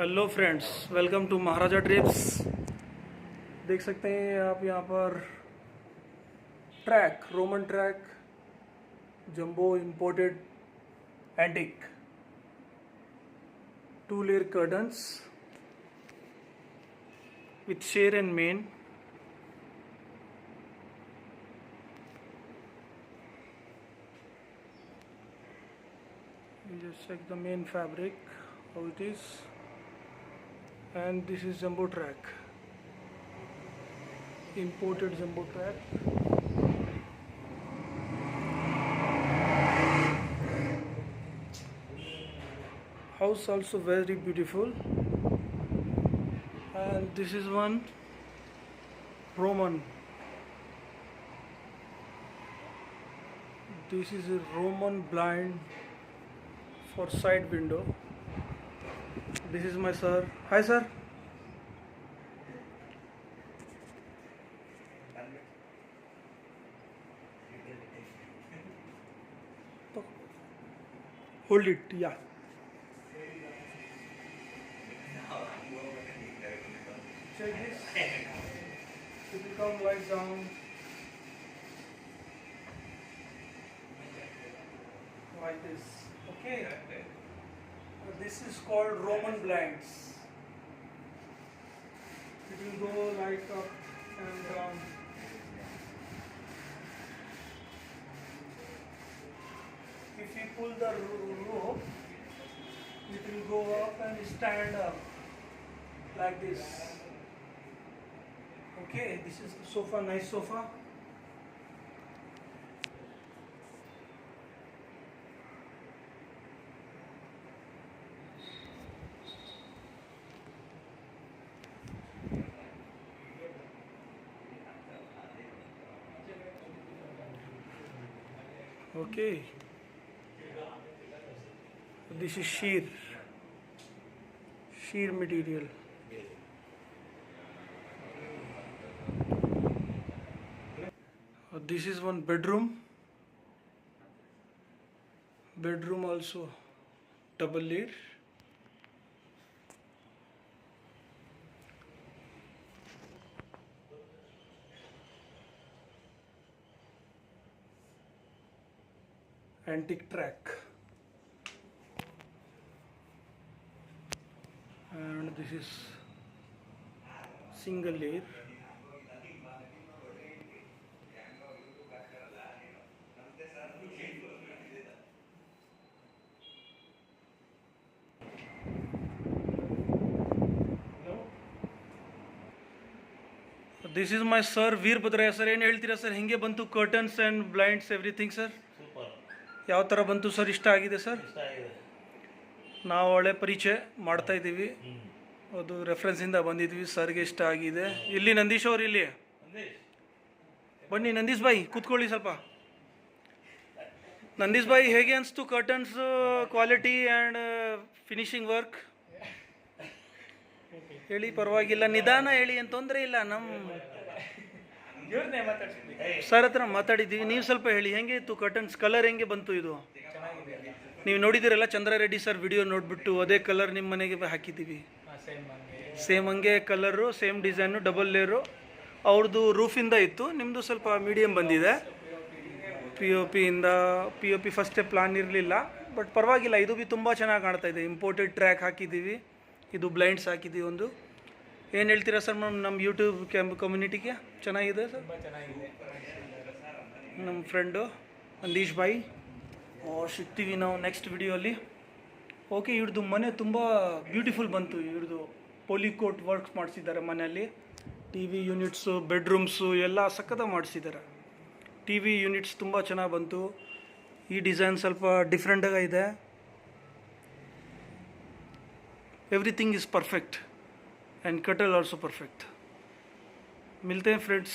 Hello friends, welcome to Maharaja trips. देख सकते हैं आप यहाँ पर track, roman track, jumbo imported antique, 2 layer curtains with share and main. You just check the main fabric, how it is, and this is jumbo track, imported jumbo track. House also very beautiful, and this is one Roman. This is a Roman blind for side window. This is my sir. Hi sir. Hold it, yeah. Check this. It will come right down like this. Okay. This is called Roman blinds. It will go like up and down. If you pull the rope, it will go up and stand up like this. Okay, this is sofa, nice sofa. Okay, this is sheer material. This is one bedroom also double layer. Antique track, and this is single layer. This is my sir Veerabhadrayya sir. ಏನು ಹೇಳ್ತೀರಾ sir? ಹೆಂಗೆ ಬಂತು curtains and blinds everything sir? Super. ಯಾವ ಥರ ಬಂತು sir? ಇಷ್ಟ ಆಗಿದೆ sir? ಇಷ್ಟ ಆಗಿದೆ. ನಾವು ಒಳ್ಳೆ ಪರಿಚಯ ಮಾಡ್ತಾ ಇದ್ದೀವಿ, ಅದು ರೆಫರೆನ್ಸಿಂದ ಬಂದಿದ್ವಿ, ಸರ್ಗೆ ಇಷ್ಟ ಆಗಿದೆ. ಇಲ್ಲಿ ನಂದೀಶ್ ಅವ್ರು, ಇಲ್ಲಿ ಬನ್ನಿ. ನಂದೀಶ್ ಬಾಯಿ ಕೂತ್ಕೊಳ್ಳಿ ಸ್ವಲ್ಪ. ನಂದೀಶ್ ಬಾಯಿ, ಹೇಗೆ ಅನಿಸ್ತು curtains quality and finishing work? ಹೇಳಿ, ಪರವಾಗಿಲ್ಲ, ನಿಧಾನ ಹೇಳಿ, ಏನು ತೊಂದರೆ ಇಲ್ಲ. ನಮ್ಮ ಸರ್ ಹತ್ರ ಮಾತಾಡಿದ್ದೀವಿ, ನೀವು ಸ್ವಲ್ಪ ಹೇಳಿ ಹೆಂಗೆ ಇತ್ತು ಕರ್ಟನ್ಸ್? ಕಲರ್ ಹೆಂಗೆ ಬಂತು? ಇದು ನೀವು ನೋಡಿದ್ದೀರಲ್ಲ, ಚಂದ್ರ ರೆಡ್ಡಿ ಸರ್ ವಿಡಿಯೋ ನೋಡಿಬಿಟ್ಟು ಅದೇ ಕಲರ್ ನಿಮ್ಮ ಮನೆಗೆ ಹಾಕಿದ್ದೀವಿ. ಸೇಮ್ ಹಂಗೆ colour, same design, double layer. ಅವ್ರದ್ದು ರೂಫಿಂದ ಇತ್ತು, ನಿಮ್ಮದು ಸ್ವಲ್ಪ ಮೀಡಿಯಮ್ ಬಂದಿದೆ. ಪಿ ಒ ಪಿ ಫಸ್ಟೇ ಪ್ಲಾನ್ ಇರಲಿಲ್ಲ, ಬಟ್ ಪರವಾಗಿಲ್ಲ, ಇದು ಭೀ ತುಂಬ ಚೆನ್ನಾಗಿ ಕಾಣ್ತಾ ಇದೆ. ಇಂಪೋರ್ಟೆಡ್ ಟ್ರ್ಯಾಕ್ ಹಾಕಿದ್ದೀವಿ, ಇದು ಬ್ಲೈಂಡ್ಸ್ ಹಾಕಿದ್ದೀವಿ ಒಂದು. ಏನು ಹೇಳ್ತೀರಾ ಸರ್ ನಮ್ಮ ಯೂಟ್ಯೂಬ್ ಕಮ್ಯುನಿಟಿಗೆ? ಚೆನ್ನಾಗಿದೆ ಸರ್, ಚೆನ್ನಾಗಿದೆ. ನಮ್ಮ ಫ್ರೆಂಡು ನಂದೀಶ್ ಬಾಯಿ ಸಿಗ್ತೀವಿ ನಾವು ನೆಕ್ಸ್ಟ್ ವಿಡಿಯೋಲ್ಲಿ. ಓಕೆ, ಇವ್ರದ್ದು ಮನೆ ತುಂಬ ಬ್ಯೂಟಿಫುಲ್ ಬಂತು. ಇವ್ರದ್ದು ಪೋಲಿಕೋಟ್ ವರ್ಕ್ಸ್ ಮಾಡಿಸಿದ್ದಾರೆ ಮನೆಯಲ್ಲಿ. ಟಿ ವಿ ಯೂನಿಟ್ಸು, ಬೆಡ್ರೂಮ್ಸು ಎಲ್ಲ ಸಖತ್ತಾಗಿ ಮಾಡಿಸಿದ್ದಾರೆ. ಟಿ ವಿ ಯೂನಿಟ್ಸ್ ತುಂಬ ಚೆನ್ನಾಗಿ ಬಂತು. ಈ ಡಿಸೈನ್ ಸ್ವಲ್ಪ ಡಿಫ್ರೆಂಟಾಗಿ ಇದೆ. एवरीथिंग इज़ परफेक्ट एंड कटल ऑल्सो परफेक्ट. मिलते हैं फ्रेंड्स.